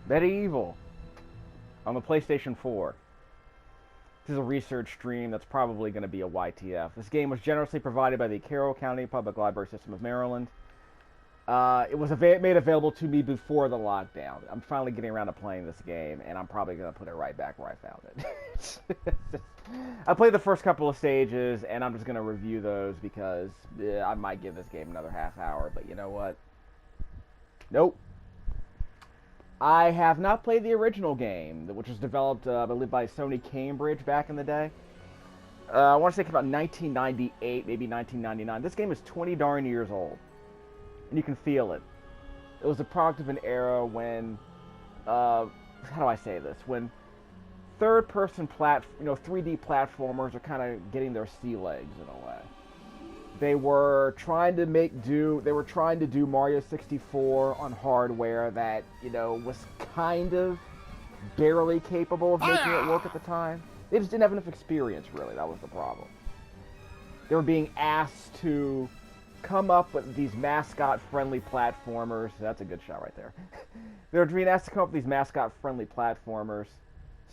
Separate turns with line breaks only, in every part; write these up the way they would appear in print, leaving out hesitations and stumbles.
MediEvil on the PlayStation 4. This is a research stream that's probably going to be a YTF. This game was generously provided by the Carroll County Public Library System of Maryland. It was made available to me before the lockdown. I'm finally getting around to playing this game, and I'm probably going to put it right back where I found it. I played the first couple of stages, and I'm just going to review those because I might give this game another half hour, but you know what? Nope. I have not played the original game, which was developed, I believe, by Sony Cambridge back in the day. I want to say it came out in 1998, maybe 1999. This game is 20 darn years old, and you can feel it. It was a product of an era when, how do I say this? When third-person 3D platformers are kind of getting their sea legs in a way. They were trying to do Mario 64 on hardware that, was kind of barely capable of making it work at the time. They just didn't have enough experience, really. That was the problem. They were being asked to come up with these mascot-friendly platformers. That's a good shot right there. They were being asked to come up with these mascot-friendly platformers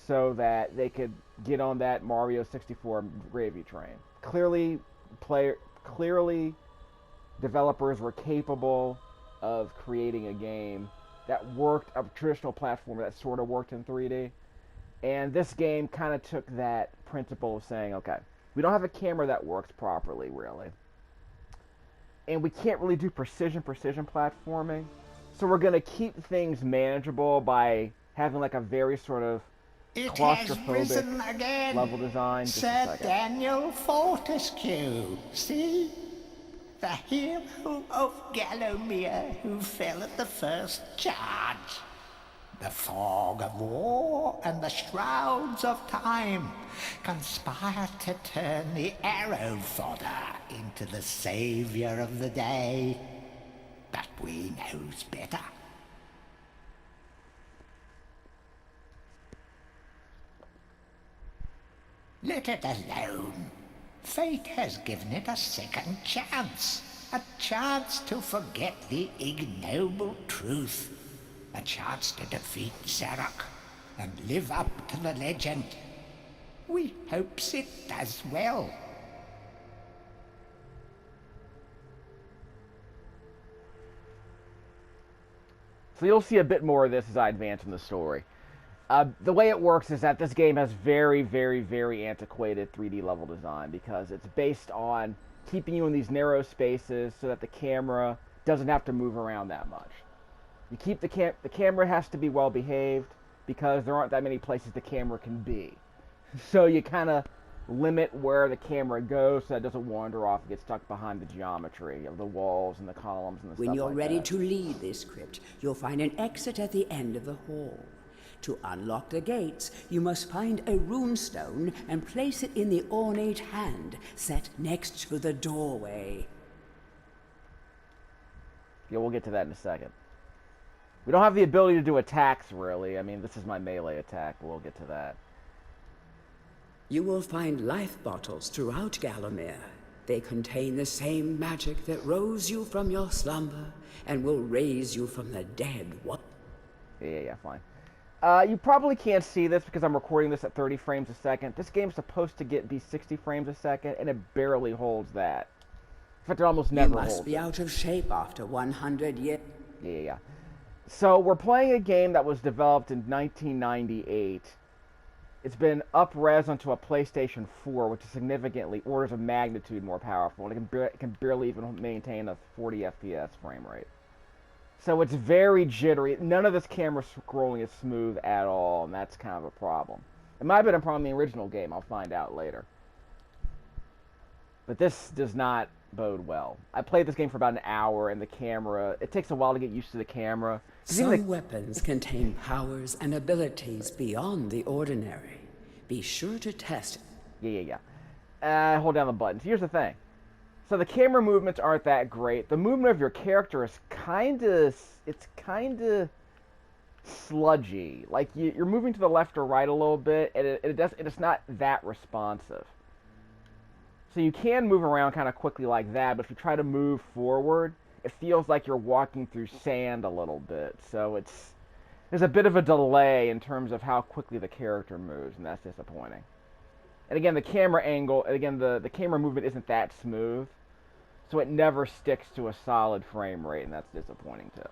so that they could get on that Mario 64 gravy train. Clearly, developers were capable of creating a game that worked, a traditional platformer that sort of worked in 3D. And this game kind of took that principle of saying, okay, we don't have a camera that works properly, really. And we can't really do precision platforming. So we're going to keep things manageable by having like a very sort of claustrophobic level design.
Sir Daniel Fortescue, see? The hero of Gallowmere who fell at the first charge. The fog of war and the shrouds of time conspire to turn the arrow fodder into the saviour of the day. But we knows better. Let it alone. Fate has given it a second chance. A chance to forget the ignoble truth. A chance to defeat Zarok and live up to the legend. We hopes it does well.
So you'll see a bit more of this as I advance in the story. The way it works is that this game has very, very, very antiquated 3D level design because it's based on keeping you in these narrow spaces so that the camera doesn't have to move around that much. You keep the camera has to be well behaved because there aren't that many places the camera can be. So you kind of limit where the camera goes so that it doesn't wander off and get stuck behind the geometry of the walls and the columns and the stuff like that.
When you're ready to leave this crypt, you'll find an exit at the end of the hall. To unlock the gates, you must find a runestone and place it in the ornate hand set next to the doorway.
Yeah, we'll get to that in a second. We don't have the ability to do attacks, really. I mean, this is my melee attack, but we'll get to that.
You will find life bottles throughout Gallowmere. They contain the same magic that rose you from your slumber and will raise you from the dead. What?
Yeah, fine. You probably can't see this because I'm recording this at 30 frames a second. This game's supposed to be 60 frames a second, and it barely holds that. In fact, it almost never holds.
You must be out of shape after 100 years.
Yeah. So we're playing a game that was developed in 1998. It's been up-res onto a PlayStation 4, which is significantly orders of magnitude more powerful, and it can barely even maintain a 40 FPS frame rate. So it's very jittery. None of this camera scrolling is smooth at all, and that's kind of a problem. It might have been a problem in the original game. I'll find out later. But this does not bode well. I played this game for about an hour, and the camera, it takes a while to get used to the camera.
Some weapons contain powers and abilities beyond the ordinary. Be sure to test it.
Yeah. Hold down the buttons. Here's the thing. So the camera movements aren't that great. The movement of your character is kind of sludgy. Like you're moving to the left or right a little bit, and it's not that responsive. So you can move around kind of quickly like that, but if you try to move forward, it feels like you're walking through sand a little bit. So there's a bit of a delay in terms of how quickly the character moves, and that's disappointing. And again, the camera angle, again, the camera movement isn't that smooth, so it never sticks to a solid frame rate, and that's disappointing too.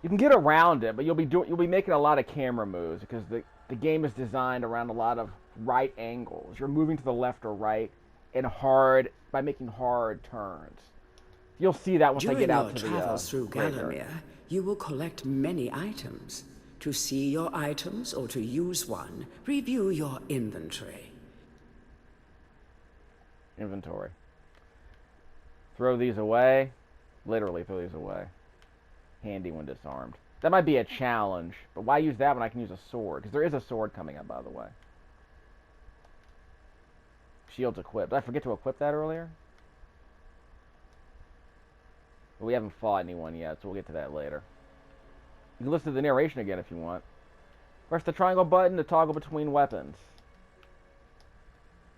You can get around it, but you'll be making a lot of camera moves because the game is designed around a lot of right angles. You're moving to the left or right by making hard turns. You'll see that once I get out to the
During your travels through
graveyard.
Gallowmere, you will collect many items. To see your items or to use one, review your inventory.
Inventory. Throw these away. Literally throw these away. Handy when disarmed. That might be a challenge, but why use that when I can use a sword? Because there is a sword coming up, by the way. Shield's equipped. Did I forget to equip that earlier? Well, we haven't fought anyone yet, so we'll get to that later. You can listen to the narration again if you want. Press the triangle button to toggle between weapons.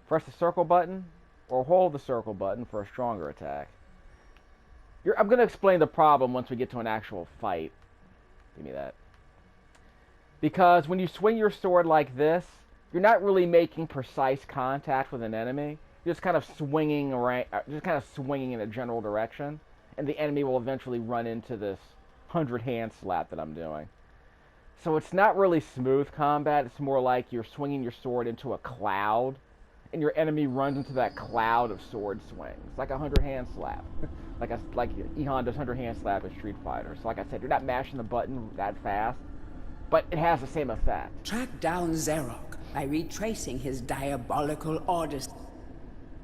Press the circle button, or hold the circle button for a stronger attack. I'm going to explain the problem once we get to an actual fight. Give me that. Because when you swing your sword like this, you're not really making precise contact with an enemy. You're just kind of swinging around, in a general direction, and the enemy will eventually run into this 100-hand slap that I'm doing. So it's not really smooth combat. It's more like you're swinging your sword into a cloud, and your enemy runs into that cloud of sword swings, like a 100-hand slap. like E Honda's 100-hand slap in Street Fighter. So like I said, you're not mashing the button that fast, but it has the same effect.
Track down Zerok by retracing his diabolical orders.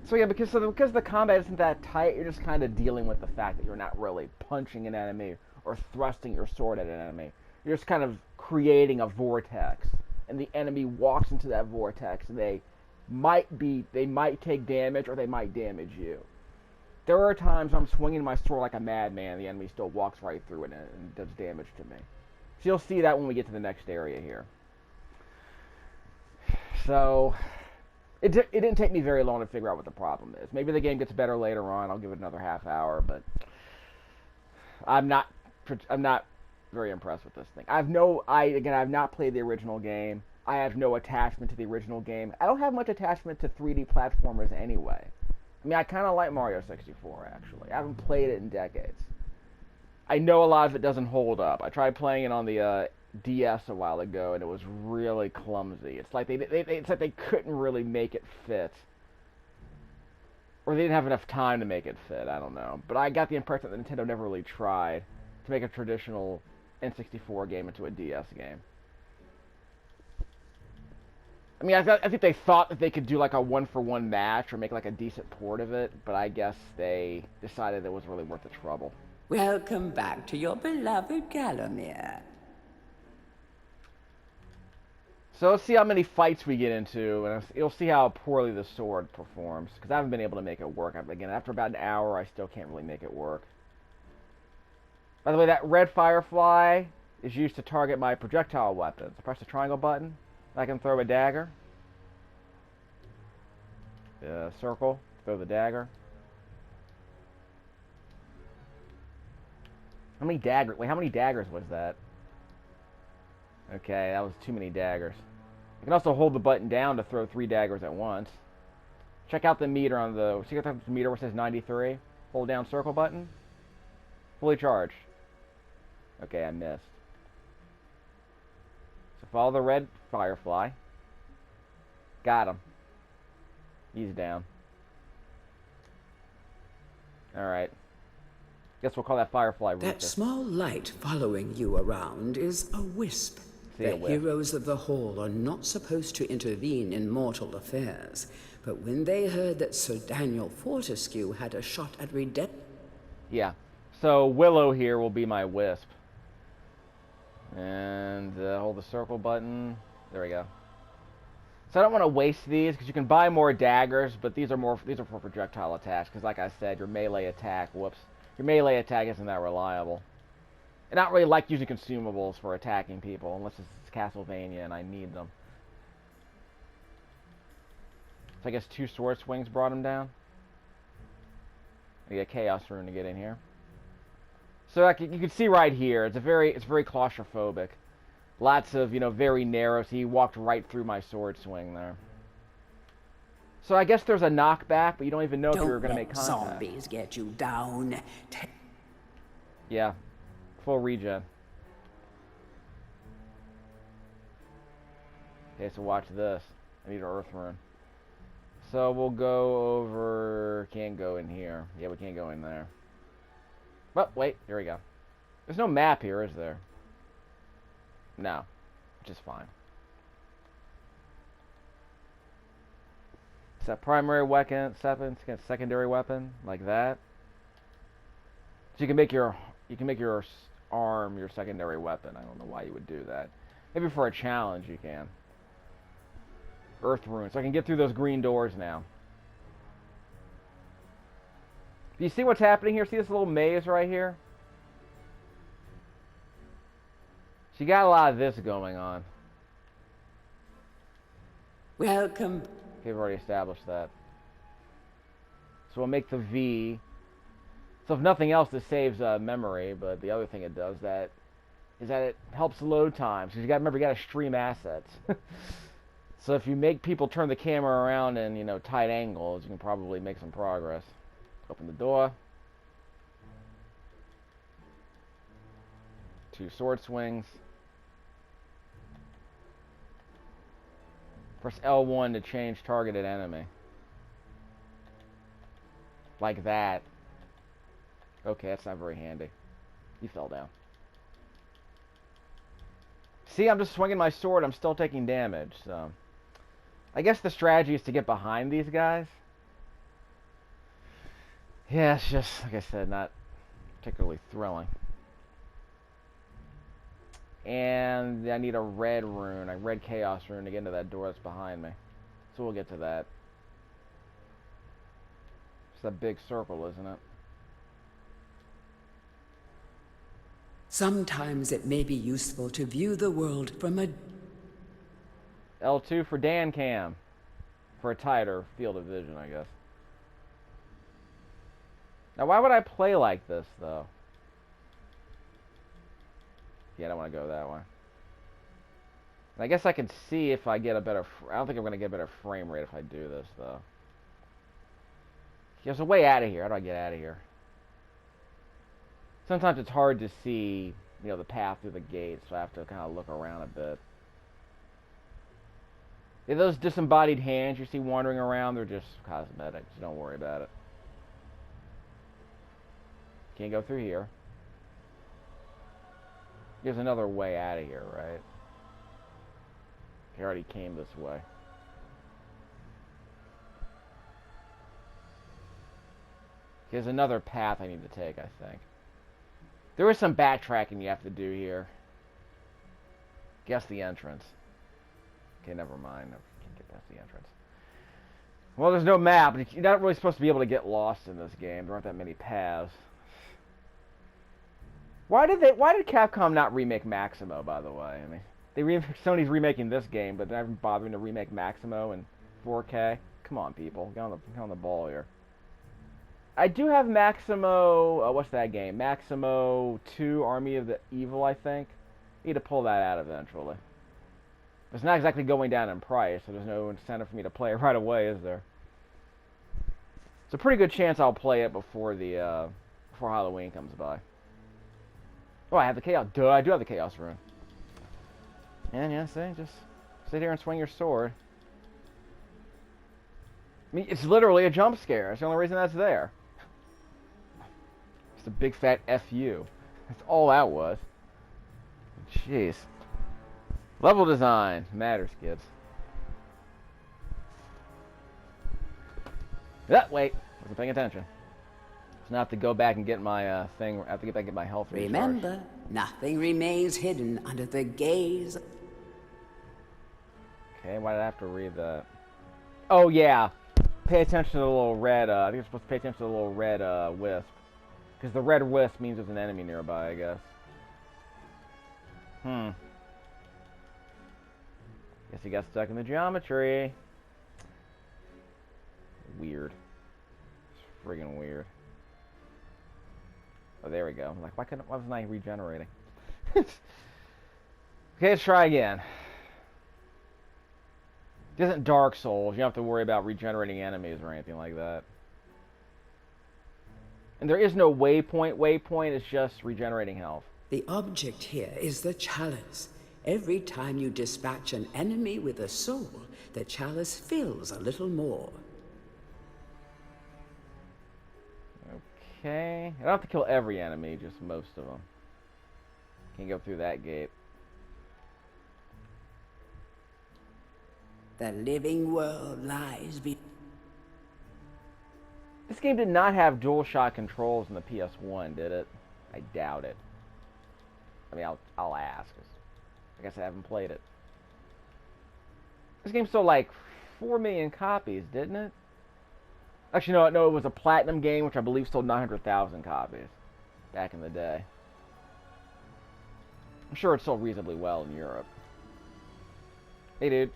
So yeah, because the combat isn't that tight, you're just kind of dealing with the fact that you're not really punching an enemy or thrusting your sword at an enemy. You're just kind of creating a vortex, and the enemy walks into that vortex, and they might take damage, or they might damage you. There are times I'm swinging my sword like a madman, the enemy still walks right through it and does damage to me. So you'll see that when we get to the next area here. So it didn't take me very long to figure out what the problem is. Maybe the game gets better later on. I'll give it another half hour, but I'm not very impressed with this thing. I've not played the original game. I have no attachment to the original game. I don't have much attachment to 3D platformers anyway. I mean, I kind of like Mario 64, actually. I haven't played it in decades. I know a lot of it doesn't hold up. I tried playing it on the DS a while ago, and it was really clumsy. It's like they couldn't really make it fit. Or they didn't have enough time to make it fit, I don't know. But I got the impression that Nintendo never really tried to make a traditional N64 game into a DS game. I mean, I think they thought that they could do like a one-for-one match or make like a decent port of it, but I guess they decided it was really worth the trouble.
Welcome back to your beloved Gallowmere.
So let's see how many fights we get into, and you'll see how poorly the sword performs, because I haven't been able to make it work. Again, after about an hour, I still can't really make it work. By the way, that red firefly is used to target my projectile weapons. I press the triangle button, I can throw a dagger. Circle, throw the dagger. How many daggers was that? Okay, that was too many daggers. I can also hold the button down to throw 3 daggers at once. Check out the meter on the... See the meter where it says 93? Hold down circle button. Fully charged. Okay, I missed. So follow the red firefly. Got him. He's down. Alright. Guess we'll call that firefly Rufus.
That small light following you around is a wisp. The heroes of the Hall are not supposed to intervene in mortal affairs, but when they heard that Sir Daniel Fortescue had a shot at redemption...
Yeah. So Willow here will be my wisp. And hold the circle button. There we go. So I don't want to waste these, because you can buy more daggers, but these are for projectile attacks, because like I said, your melee attack, your melee attack isn't that reliable. I don't really like using consumables for attacking people, unless it's Castlevania and I need them. So I guess 2 sword swings brought him down. I get Chaos Rune to get in here. So like, you can see right here, it's very claustrophobic. Lots of, very narrow, so he walked right through my sword swing there. So I guess there's a knockback, but you don't even know if you're going to make contact.
Zombies get you down.
Yeah, full regen. Okay, so watch this. I need an earth rune. So we'll go over... Can't go in here. Yeah, we can't go in there. But, wait, here we go. There's no map here, is there? No, which is fine. Set primary weapon, secondary weapon, like that. So you can make your arm your secondary weapon. I don't know why you would do that. Maybe for a challenge you can. Earth rune, so I can get through those green doors now. Do you see what's happening here? See this little maze right here? So you got a lot of this going on.
Welcome.
Okay, we've already established that. So we'll make the V. So if nothing else, this saves memory, but the other thing it does is that it helps load times. Because you got to remember, you got to stream assets. So if you make people turn the camera around in, tight angles, you can probably make some progress. Open the door. 2 sword swings. Press L1 to change targeted enemy. Like that. Okay, that's not very handy. He fell down. See, I'm just swinging my sword. I'm still taking damage, so... I guess the strategy is to get behind these guys. Yeah, it's just, like I said, not particularly thrilling. And I need a red rune, a red chaos rune to get into that door that's behind me. So we'll get to that. It's a big circle, isn't it?
Sometimes it may be useful to view the world from a...
L2 for Dan Cam. For a tighter field of vision, I guess. Now, why would I play like this, though? Yeah, I don't want to go that way. And I guess I can see if I get a better... I don't think I'm going to get a better frame rate if I do this, though. There's a way out of here. How do I get out of here? Sometimes it's hard to see, the path through the gate, so I have to kind of look around a bit. Yeah, those disembodied hands you see wandering around, they're just cosmetics. Don't worry about it. Can't go through here. There's another way out of here, right? He already came this way. There's another path I need to take, I think. There is some backtracking you have to do here. Guess the entrance. Okay, never mind. I can't get past the entrance. Well, there's no map. You're not really supposed to be able to get lost in this game. There aren't that many paths. Why did Capcom not remake Maximo, by the way? I mean, Sony's remaking this game, but they're not bothering to remake Maximo in 4K. Come on, people. Get on the ball here. I do have Maximo... what's that game? Maximo 2, Army of the Evil, I think. Need to pull that out eventually. It's not exactly going down in price, so there's no incentive for me to play it right away, is there? It's a pretty good chance I'll play it before Halloween comes by. Oh, I have the Chaos... Duh, I do have the Chaos Rune. And yeah, see? Just sit here and swing your sword. I mean, it's literally a jump scare. It's the only reason that's there. It's a big fat F-U. That's all that was. Jeez. Level design matters, kids. Wait. Wasn't paying attention. So now I have to go back and get my thing. I have to get back and get my health recharged.
Remember, nothing remains hidden under the gaze.
Okay, why did I have to read that? Oh, yeah. Pay attention to the little red, I think you're supposed to pay attention to the little red wisp. Because the red wisp means there's an enemy nearby, I guess. Guess he got stuck in the geometry. Weird. It's friggin' weird. Oh, there we go. I'm like, why wasn't I regenerating? Okay, let's try again. This isn't Dark Souls. You don't have to worry about regenerating enemies or anything like that. And there is no waypoint. It's just regenerating health.
The object here is the chalice. Every time you dispatch an enemy with a soul, the chalice fills a little more.
Okay. I don't have to kill every enemy, just most of them. Can't go through that gate.
The living world lies be...
This game did not have DualShock controls in the PS1, did it? I doubt it. I mean, I'll ask. I guess I haven't played it. This game sold like 4 million copies, didn't it? Actually, no, it was a platinum game, which I believe sold 900,000 copies back in the day. I'm sure it sold reasonably well in Europe. Hey, dude.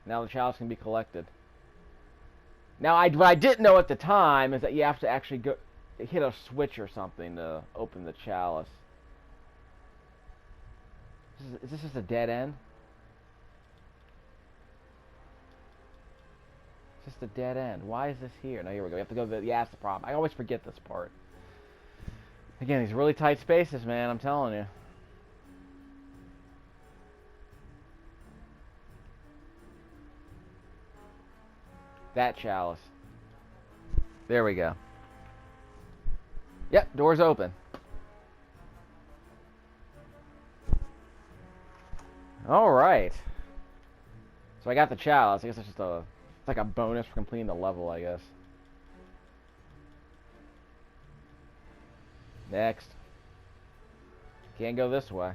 Now the chalice can be collected. Now, what I didn't know at the time is that you have to actually go hit a switch or something to open the chalice. Is this just a dead end? It's just a dead end. Why is this here? No, here we go. You have to go to the... Yeah, that's the problem. I always forget this part. Again, these really tight spaces, man. I'm telling you. That chalice. There we go. Yep, door's open. Alright. So I got the chalice. I guess it's just a... It's like a bonus for completing the level, I guess. Next. Can't go this way.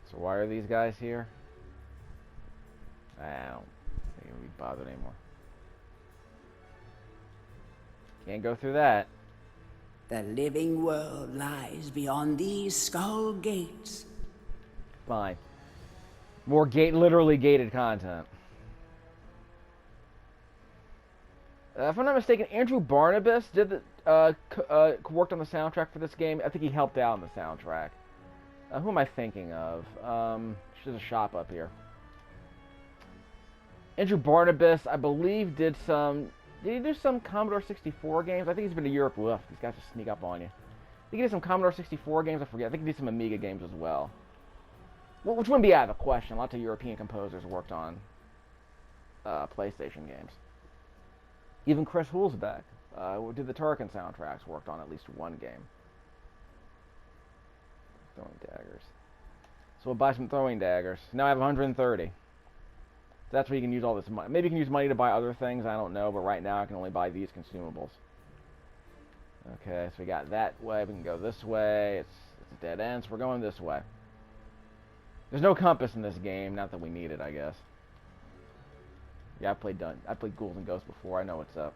So why are these guys here? I don't think it'll be bothered anymore. Can't go through that.
The living world lies beyond these skull gates.
Fine. More literally gated content. If I'm not mistaken, Andrew Barnabas did worked on the soundtrack for this game. I think he helped out on the soundtrack. Who am I thinking of? There's a shop up here. Andrew Barnabas, I believe, did he do some Commodore 64 games? I think he's been to Europe. Ugh, these guys just sneak up on you. I think he did some Commodore 64 games. I forget. I think he did some Amiga games as well. Which wouldn't be out of the question. Lots of European composers worked on PlayStation games. Even Chris Hulsbeck, who did the Turrican soundtracks, worked on at least one game. Throwing daggers. So we'll buy some throwing daggers. Now I have 130. That's where you can use all this money. Maybe you can use money to buy other things, I don't know, but right now I can only buy these consumables. Okay, so we got that way, we can go this way, it's a dead end, so we're going this way. There's no compass in this game, not that we need it, I guess. Yeah, I played Ghouls and Ghosts before, I know what's up.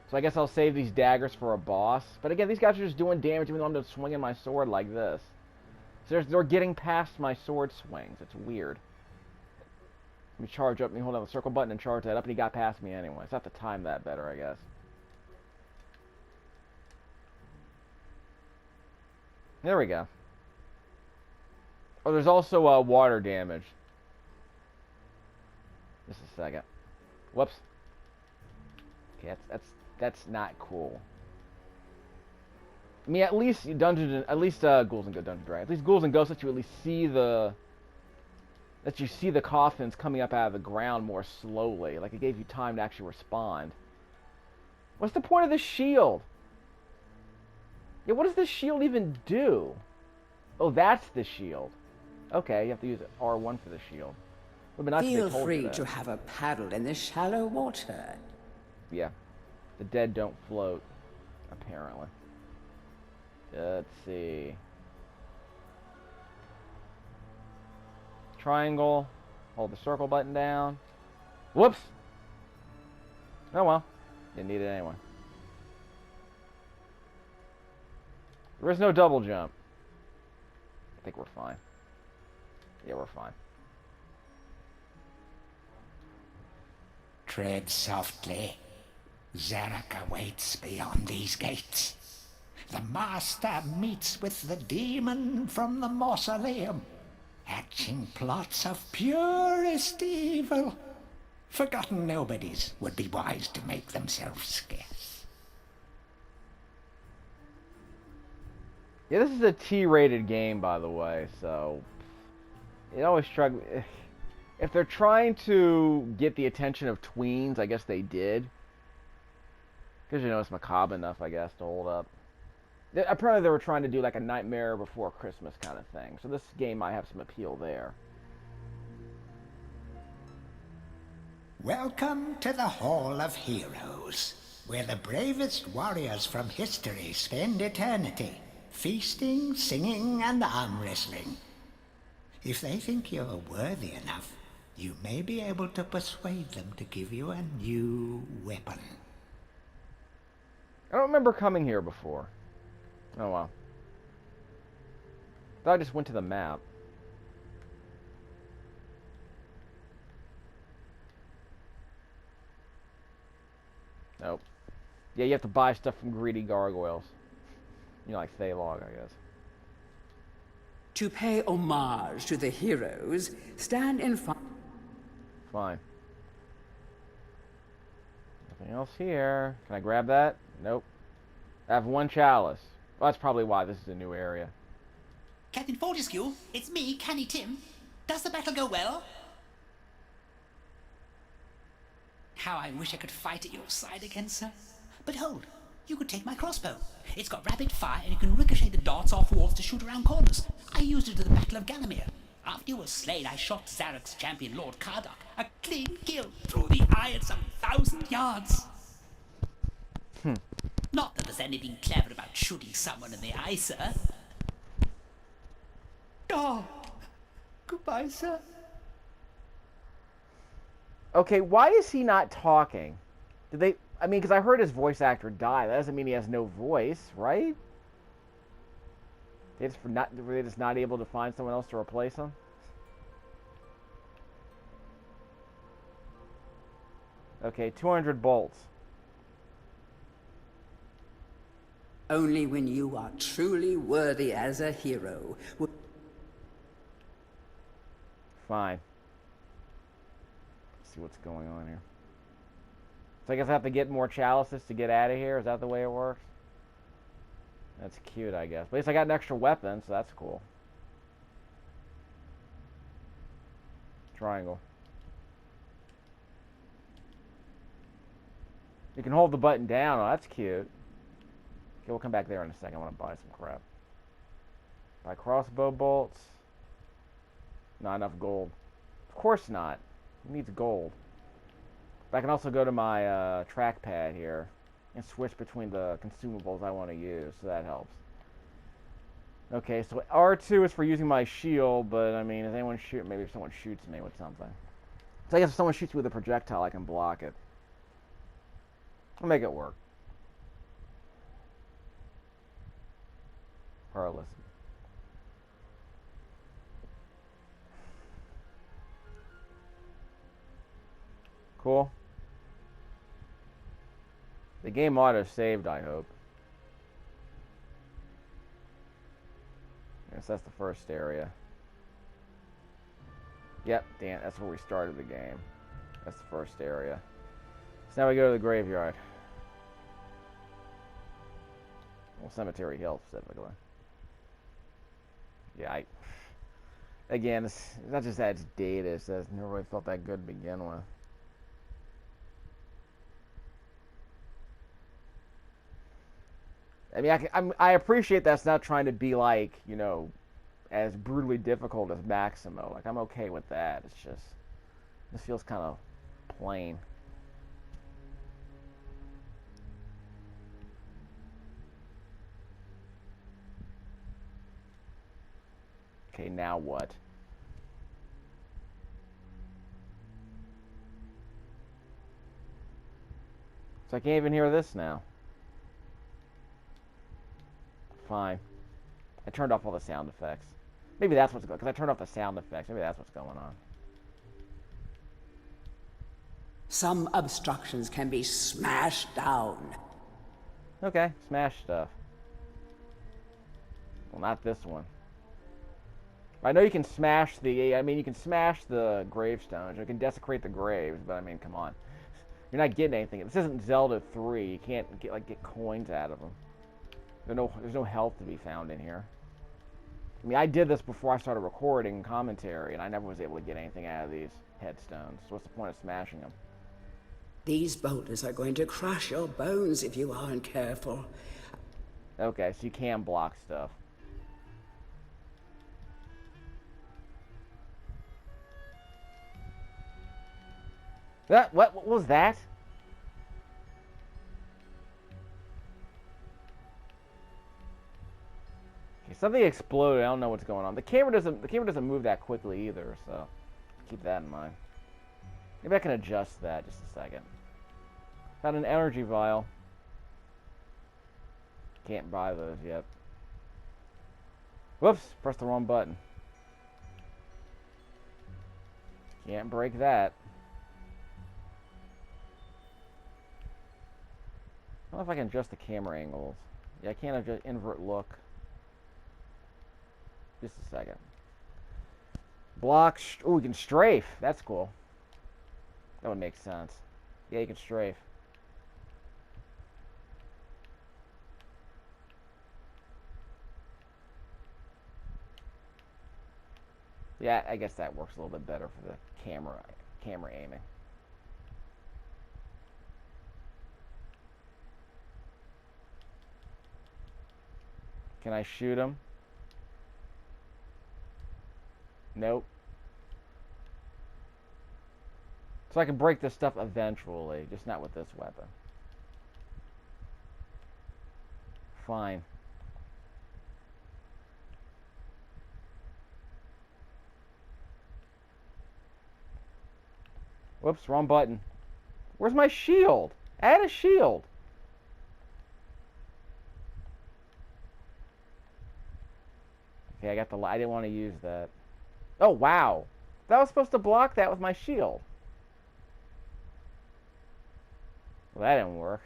So I guess I'll save these daggers for a boss. But again, these guys are just doing damage even though I'm just swinging my sword like this. So they're getting past my sword swings, it's weird. Let me charge up, let me hold down the circle button and charge that up, and he got past me anyway. So I have to time that better, I guess. There we go. Oh, there's also water damage. Just a second. Whoops. Okay, that's not cool. I mean, at least Ghouls and Ghosts Dungeon Dragon. At least Ghouls and Ghosts let you at least see the coffins coming up out of the ground more slowly. Like, it gave you time to actually respond. What's the point of this shield? Yeah, what does this shield even do? Oh, that's the shield. Okay, you have to use R1 for the shield.
Feel free to have a paddle in the shallow water.
Yeah. The dead don't float, apparently. Let's see. Triangle. Hold the circle button down. Whoops! Oh well. Didn't need it anyway. There is no double jump. I think we're fine. Yeah, we're fine.
Tread softly. Zarek awaits beyond these gates. The Master meets with the demon from the mausoleum, hatching plots of purest evil. Forgotten nobodies would be wise to make themselves scarce.
Yeah, this is a T-rated game, by the way, so it always struck me. If they're trying to get the attention of tweens, I guess they did. Because, you know, it's macabre enough, I guess, to hold up. Apparently they were trying to do like a Nightmare Before Christmas kind of thing. So this game might have some appeal there.
Welcome to the Hall of Heroes, where the bravest warriors from history spend eternity, feasting, singing, and arm wrestling. If they think you're worthy enough, you may be able to persuade them to give you a new weapon.
I don't remember coming here before. Oh well. Thought I just went to the map. Nope. Yeah, you have to buy stuff from greedy gargoyles. You know, like Thaylog, I guess.
To pay homage to the heroes, stand in front.
Fine. Nothing else here. Can I grab that? Nope. I have one chalice. Well, that's probably why this is a new area.
Captain Fortescue, it's me, Canny Tim. Does the battle go well? How I wish I could fight at your side again, sir. But hold, you could take my crossbow. It's got rapid fire and you can ricochet the darts off walls to shoot around corners. I used it at the Battle of Gallowmere. After you were slain, I shot Zarek's champion, Lord Kardok. A clean kill through the eye at some 1,000 yards. Not that there's anything clever about shooting someone in the eye, sir. Oh, goodbye, sir.
Okay, why is he not talking? Did they... I mean, because I heard his voice actor die. That doesn't mean he has no voice, right? Were they just not able to find someone else to replace him? Okay, 200 bolts.
Only when you are truly worthy as a hero.
Fine. Let's see what's going on here. So I guess I have to get more chalices to get out of here? Is that the way it works? That's cute, I guess. But at least I got an extra weapon, so that's cool. Triangle. You can hold the button down. Oh, that's cute. Okay, we'll come back there in a second. I want to buy some crap. Buy crossbow bolts. Not enough gold. Of course not. It needs gold. But I can also go to my trackpad here and switch between the consumables I want to use, so that helps. Okay, so R2 is for using my shield, but I mean, if anyone maybe if someone shoots me with something. So I guess if someone shoots me with a projectile, I can block it. I'll make it work. Regardless. Cool. The game auto-saved, I hope. Guess that's the first area. Yep, damn, that's where we started the game. That's the first area. So now we go to the graveyard. Well, Cemetery Hill, specifically. Yeah, again, it's not just that it's dated, it's that it never really felt that good to begin with. I mean, I appreciate that's not trying to be like, you know, as brutally difficult as Maximo. Like, I'm okay with that. It's just, this feels kind of plain. Okay, now what? So I can't even hear this now. Fine. I turned off all the sound effects. Maybe that's what's going on, because I turned off the sound effects. Maybe that's what's going on.
Some obstructions can be smashed down.
Okay, smash stuff. Well, not this one. I know you can smash the... I mean, you can smash the gravestones. You can desecrate the graves, but I mean, come on. You're not getting anything. This isn't Zelda 3. You can't get coins out of them. There's no health to be found in here. I mean, I did this before I started recording commentary, and I never was able to get anything out of these headstones. So what's the point of smashing them?
These boulders are going to crush your bones if you aren't careful.
Okay, so you can block stuff. What was that? Okay, something exploded. I don't know what's going on. The camera doesn't move that quickly either, so keep that in mind. Maybe I can adjust that just a second. Found an energy vial. Can't buy those yet. Whoops, pressed the wrong button. Can't break that. I don't know if I can adjust the camera angles. Yeah, I can't adjust invert look. Just a second. Block. Oh, we can strafe. That's cool. That would make sense. Yeah, you can strafe. Yeah, I guess that works a little bit better for the camera aiming. Can I shoot him? Nope. So I can break this stuff eventually, just not with this weapon. Fine. Whoops, wrong button. Where's my shield? Add a shield. Okay, I got the... I didn't want to use that. Oh, wow. That was supposed to block that with my shield. Well, that didn't work.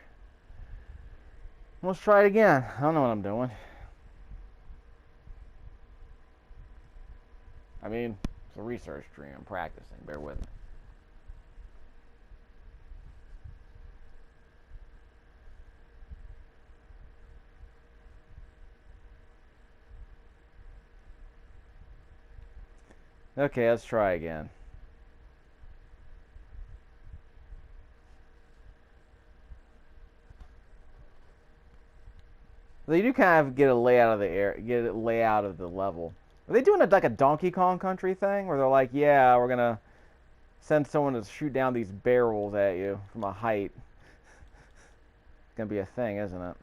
Let's try it again. I don't know what I'm doing. I mean, it's a research stream. I'm practicing. Bear with me. Okay, let's try again. They do kind of get a layout of the layout of the level. Are they doing like a Donkey Kong Country thing where they're like, yeah, we're gonna send someone to shoot down these barrels at you from a height? It's gonna be a thing, isn't it?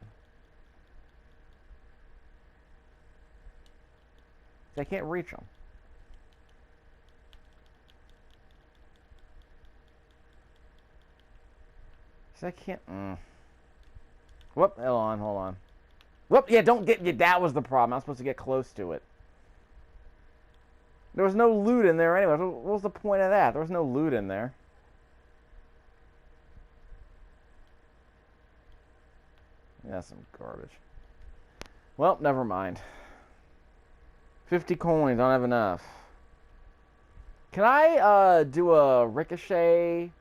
I can't reach them. I can't. Whoop! Hold on. Whoop! Yeah, don't get. Yeah, that was the problem. I'm supposed to get close to it. There was no loot in there anyway. What was the point of that? There was no loot in there. Yeah, that's some garbage. Well, never mind. 50 coins. I don't have enough. Can I do a ricochet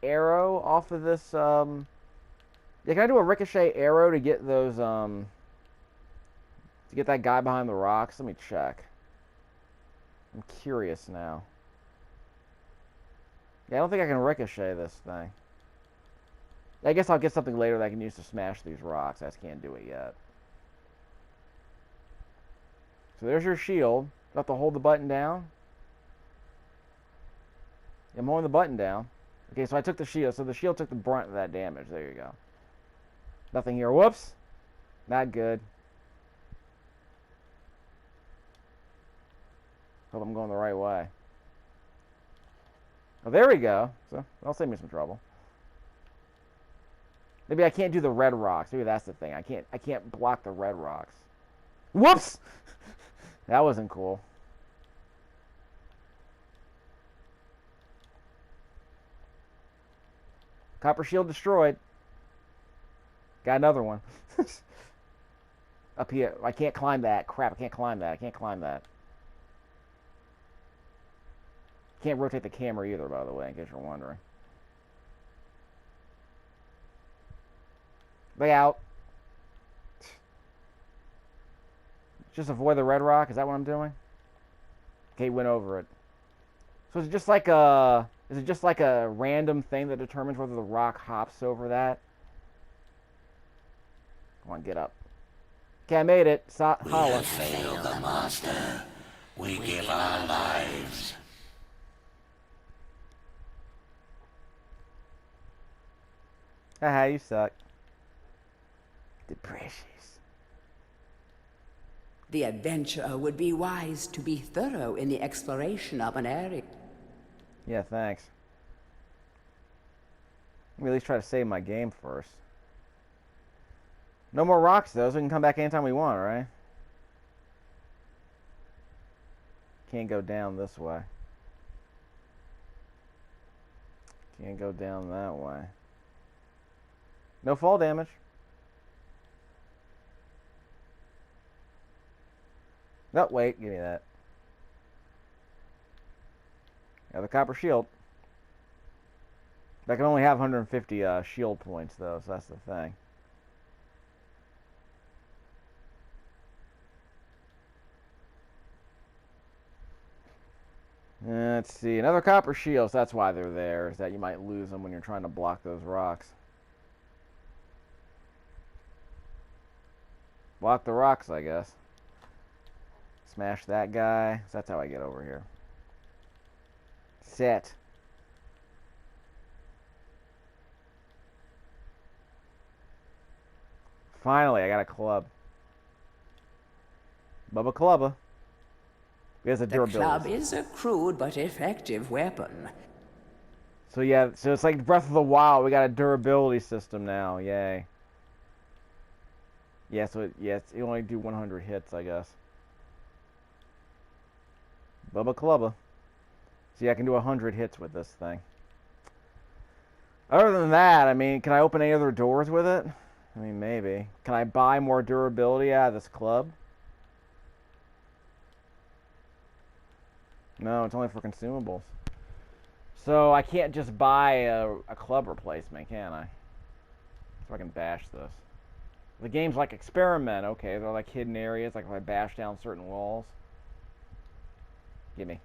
arrow off of this? Yeah, can I do a ricochet arrow to get those? To get that guy behind the rocks? Let me check. I'm curious now. Yeah, I don't think I can ricochet this thing. I guess I'll get something later that I can use to smash these rocks. I just can't do it yet. So there's your shield. You have to hold the button down. I'm holding the button down. Okay, so I took the shield. So the shield took the brunt of that damage. There you go. Nothing here. Whoops. Not good. Hope I'm going the right way. Oh, there we go. So that'll save me some trouble. Maybe I can't do the red rocks. Maybe that's the thing. I can't block the red rocks. Whoops! That wasn't cool. Copper shield destroyed. Got another one. Up here. I can't climb that. Crap, I can't climb that. I can't climb that. Can't rotate the camera either, by the way, in case you're wondering. Look out. Just avoid the red rock. Is that what I'm doing? Okay, went over it. So is it just like a... Is it just like a random thing that determines whether the rock hops over that? Come on, get up. Okay, I made it. Holla.
We failed the master. We give our lives.
Haha, you suck. The precious.
The adventurer would be wise to be thorough in the exploration of an area.
Yeah, thanks. Let me at least try to save my game first. No more rocks, though, so we can come back anytime we want, right? Can't go down this way. Can't go down that way. No fall damage. No, wait, give me that. Got the copper shield. I can only have 150 shield points, though, so that's the thing. Let's see. Another copper shield, so that's why they're there, is that you might lose them when you're trying to block those rocks. Block the rocks, I guess. Smash that guy. So that's how I get over here. Set. Finally, I got a club. Bubba Clubba. He has a
The
durability.
club is a crude but effective weapon.
So yeah, so it's like Breath of the Wild. We got a durability system now. Yay. Yeah, so you only do 100 hits, I guess. Bubba Clubba. See, I can do 100 hits with this thing. Other than that, I mean, can I open any other doors with it? I mean, maybe. Can I buy more durability out of this club? No, it's only for consumables. So I can't just buy a club replacement, can I? So I can bash this. The game's like experiment. Okay, they're like hidden areas, like if I bash down certain walls. Gimme.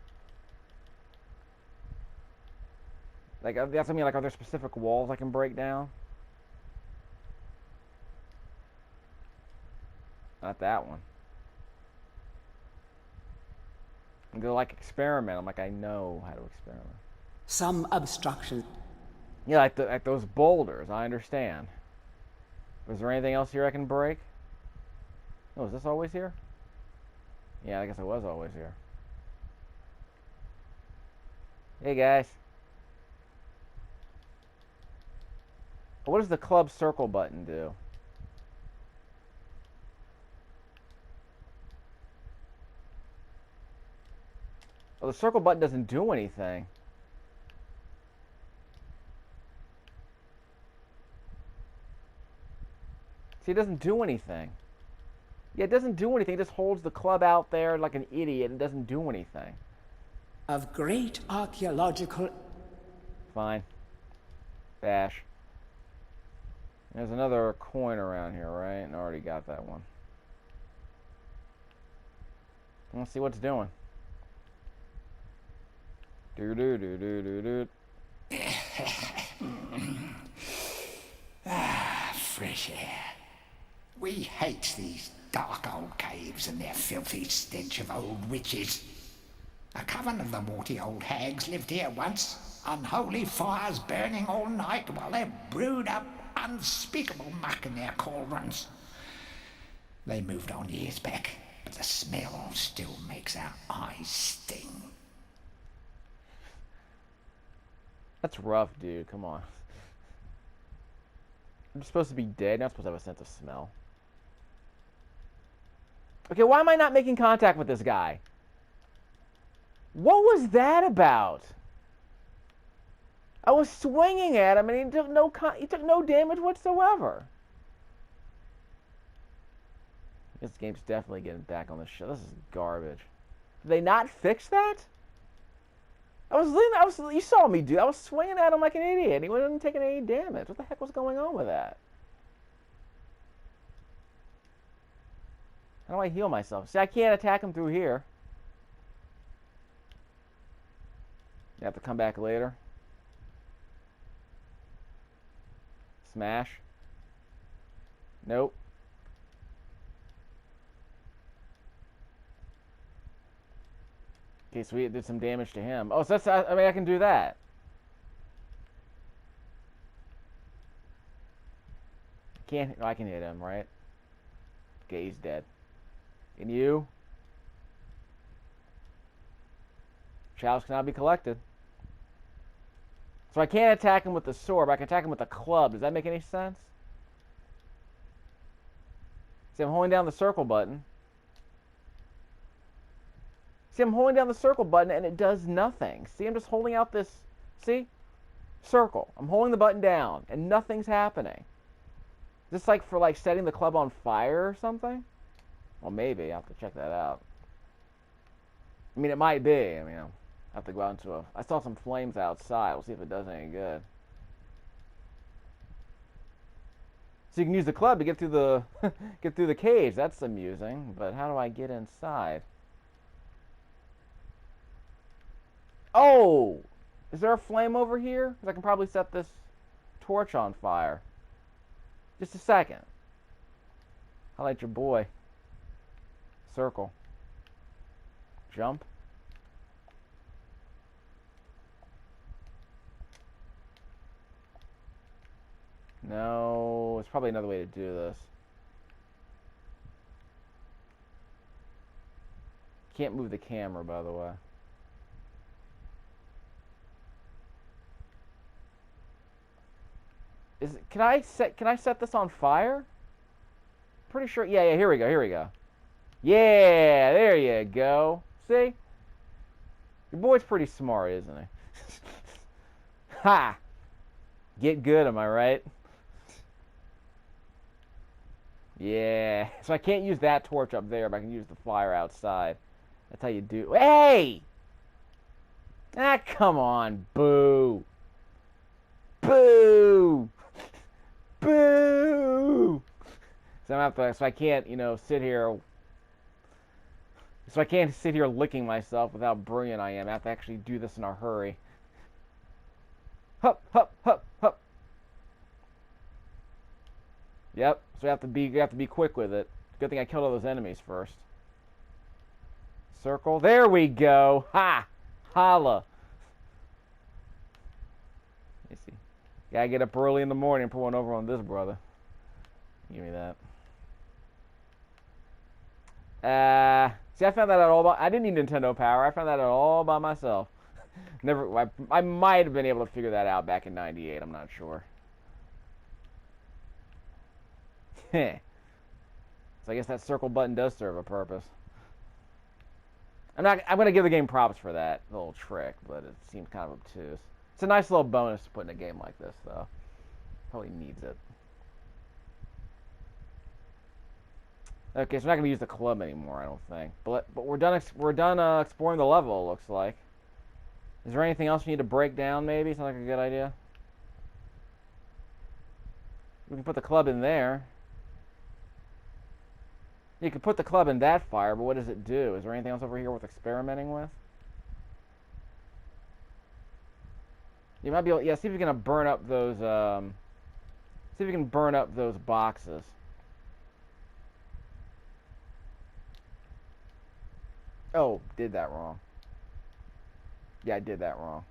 Like, that's what I mean, like, are there specific walls I can break down? Not that one. And go like experiment. I'm like, I know how to experiment.
Some obstructions.
Yeah, like those boulders. I understand. Was there anything else here I can break? Oh, is this always here? Yeah, I guess it was always here. Hey guys. What does the club circle button do? Well, the circle button doesn't do anything. See, it doesn't do anything. Yeah, it doesn't do anything. It just holds the club out there like an idiot and doesn't do anything.
Of great archaeological...
Fine. Bash. There's another coin around here, right? And I already got that one. Let's see what's doing.
Fresh air. We hate these dark old caves and their filthy stench of old witches. A coven of the warty old hags lived here once, unholy fires burning all night while they brewed up unspeakable muck in their cauldrons. They moved on years back, but the smell still makes our eyes sting.
That's rough, dude. Come on. I'm supposed to be dead. Not supposed to have a sense of smell. Okay, why am I not making contact with this guy? What was that about? I was swinging at him, and he took no damage whatsoever. This game's definitely getting back on the show. This is garbage. Did they not fix that? You saw me, dude. I was swinging at him like an idiot, and he wasn't taking any damage. What the heck was going on with that? How do I heal myself? See, I can't attack him through here. You have to come back later. Smash. Nope. Okay, so we did some damage to him. Oh, so that's, I mean, I can do that. Can't, oh, I can hit him, right? Okay, he's dead. And you? Chalice cannot be collected. So I can't attack him with the sword, but I can attack him with a club. Does that make any sense? See, I'm holding down the circle button. See, I'm holding down the circle button and it does nothing. See, I'm just holding out this, see? Circle. I'm holding the button down and nothing's happening. Is this like for like setting the club on fire or something? Well, maybe. I'll have to check that out. I mean, it might be. I mean, I'll have to go out into a... I saw some flames outside. We'll see if it does any good. So you can use the club to get through the get through the cage. That's amusing. But how do I get inside? Oh! Is there a flame over here? Because I can probably set this torch on fire. Just a second. Highlight your boy. Circle. Jump. No, it's probably another way to do this. Can't move the camera, by the way. Can I set this on fire? Pretty sure. Yeah, here we go. Yeah, there you go. See? Your boy's pretty smart, isn't he? Ha! Get good, am I right? Yeah. So I can't use that torch up there, but I can use the fire outside. That's how you do. Hey! Ah, come on. Boo. Boo! Boo! So I can't, sit here. So I can't sit here licking myself with how brilliant I am. I have to actually do this in a hurry. Hup, hup, hup, hup. Yep. So you have to be quick with it. Good thing I killed all those enemies first. Circle. There we go. Ha! Holla. Let me see. Gotta get up early in the morning and put one over on this brother. Give me that. See, I found that out all by... I didn't need Nintendo Power. I found that out all by myself. I might have been able to figure that out back in '98. I'm not sure. So I guess that circle button does serve a purpose. I'm gonna give the game props for that little trick, but it seems kind of obtuse. It's a nice little bonus to put in a game like this, though. Probably needs it. Okay, so we're not gonna use the club anymore, I don't think. But we're done. We're done exploring the level. It looks like. Is there anything else we need to break down? Maybe sounds like a good idea. We can put the club in there. You can put the club in that fire, but what does it do? Is there anything else over here worth experimenting with? You might be able, yeah, see if you can burn up those, see if you can burn up those boxes. Oh, did that wrong. Yeah, I did that wrong.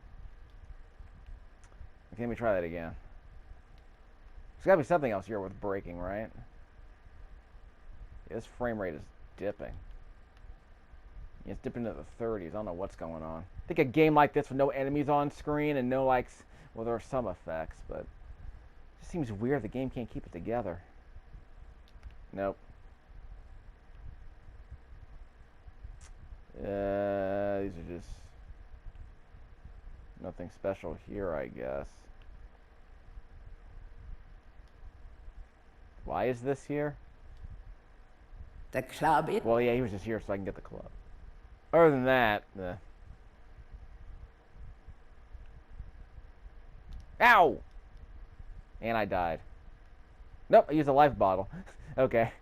Okay, let me try that again. There's gotta be something else here worth breaking, right? Yeah, this frame rate is dipping. Yeah, it's dipping into the 30s. I don't know what's going on. I think a game like this with no enemies on screen and no, like, well, there are some effects, but it just seems weird the game can't keep it together. Nope. These are just... Nothing special here, I guess. Why is this here?
The club is...
Well, yeah, he was just here so I can get the club. Other than that, Ow! And I died. Nope, I used a life bottle. Okay.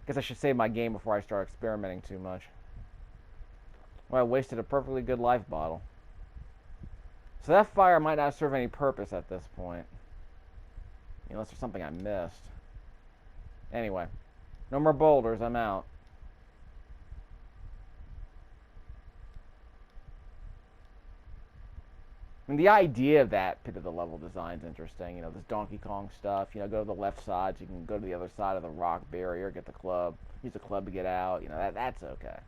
Guess I should save my game before I start experimenting too much. Well, I wasted a perfectly good life bottle. So that fire might not serve any purpose at this point. Unless there's something I missed. Anyway. No more boulders, I'm out. I mean, the idea of that bit of the level design is interesting. You know, this Donkey Kong stuff. You know, go to the left side so you can go to the other side of the rock barrier, get the club, use the club to get out. You know, that's okay.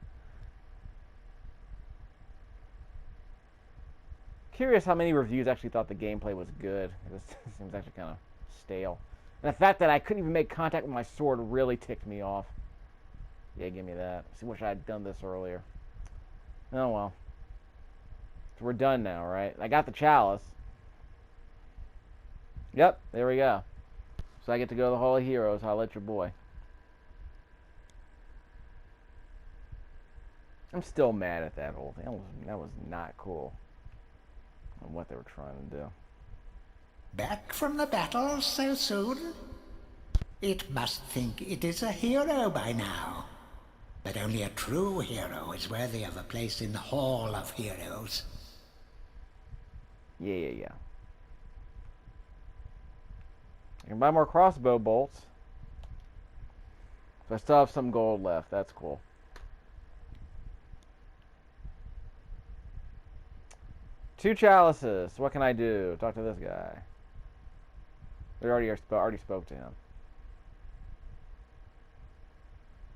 Curious how many reviews actually thought the gameplay was good. It seems actually kind of stale. And the fact that I couldn't even make contact with my sword really ticked me off. Yeah, give me that. I wish I had done this earlier. Oh well. So we're done now, right? I got the chalice. Yep, there we go. So I get to go to the Hall of Heroes. I'll let your boy. I'm still mad at that whole thing. That was not cool. On what they were trying to do.
Back from the battle so soon? It must think it is a hero by now. But only a true hero is worthy of a place in the Hall of Heroes.
Yeah. I can buy more crossbow bolts. So I still have some gold left. That's cool. Two chalices. What can I do? Talk to this guy. We already spoke to him.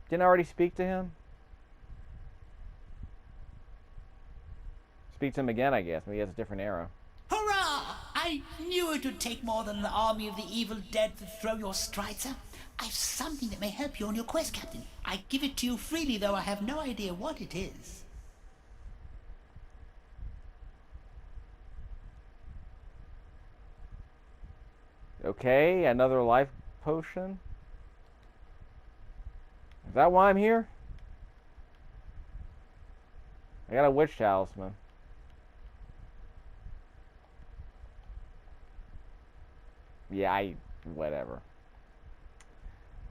Didn't I already speak to him? Speak to him again, I guess. Maybe he has a different arrow.
Hurrah! I knew it would take more than an army of the evil dead to throw your strats out. I've something that may help you on your quest, Captain. I give it to you freely, though I have no idea what it is.
Okay, another life potion. Is that why I'm here? I got a witch talisman. Yeah, whatever.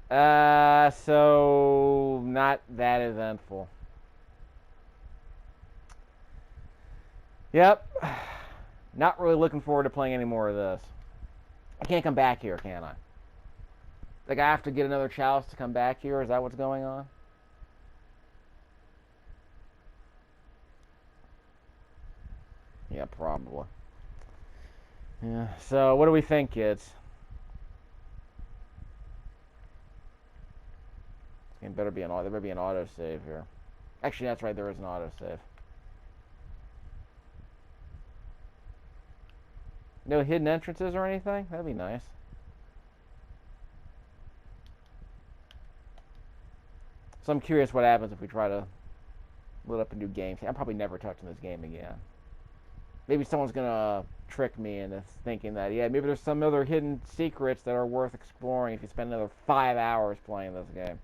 So not that eventful. Yep. Not really looking forward to playing any more of this. I can't come back here, can I? Like, I have to get another chalice to come back here? Is that what's going on? Yeah, probably. Yeah, so what do we think, kids? It better be there better be an autosave here. Actually, that's right, there is an autosave. No hidden entrances or anything? That'd be nice. So I'm curious what happens if we try to load up a new game. I'm probably never touching this game again. Maybe someone's gonna trick me into thinking that, yeah, maybe there's some other hidden secrets that are worth exploring if you spend another 5 hours playing this game.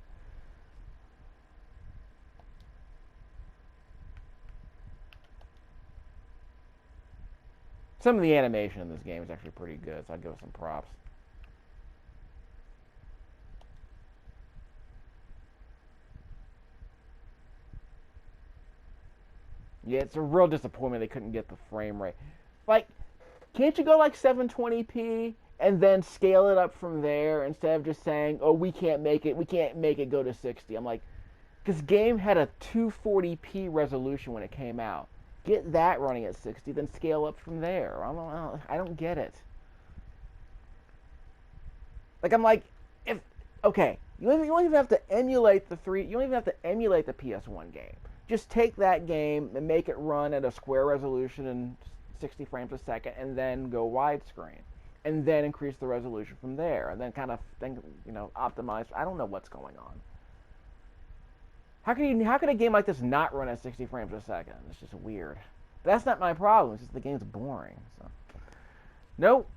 Some of the animation in this game is actually pretty good, so I'd give it some props. Yeah, it's a real disappointment they couldn't get the frame rate. Like, can't you go like 720p and then scale it up from there instead of just saying, oh, we can't make it go to 60. I'm like, this game had a 240p resolution when it came out. Get that running at 60, then scale up from there. I don't get it. Like, I'm like, okay, you don't even have to emulate the PS1 game. Just take that game and make it run at a square resolution and 60 frames a second, and then go widescreen, and then increase the resolution from there, and then optimize. I don't know what's going on. How can a game like this not run at 60 frames a second? It's just weird. That's not my problem. It's just the game's boring. So. Nope.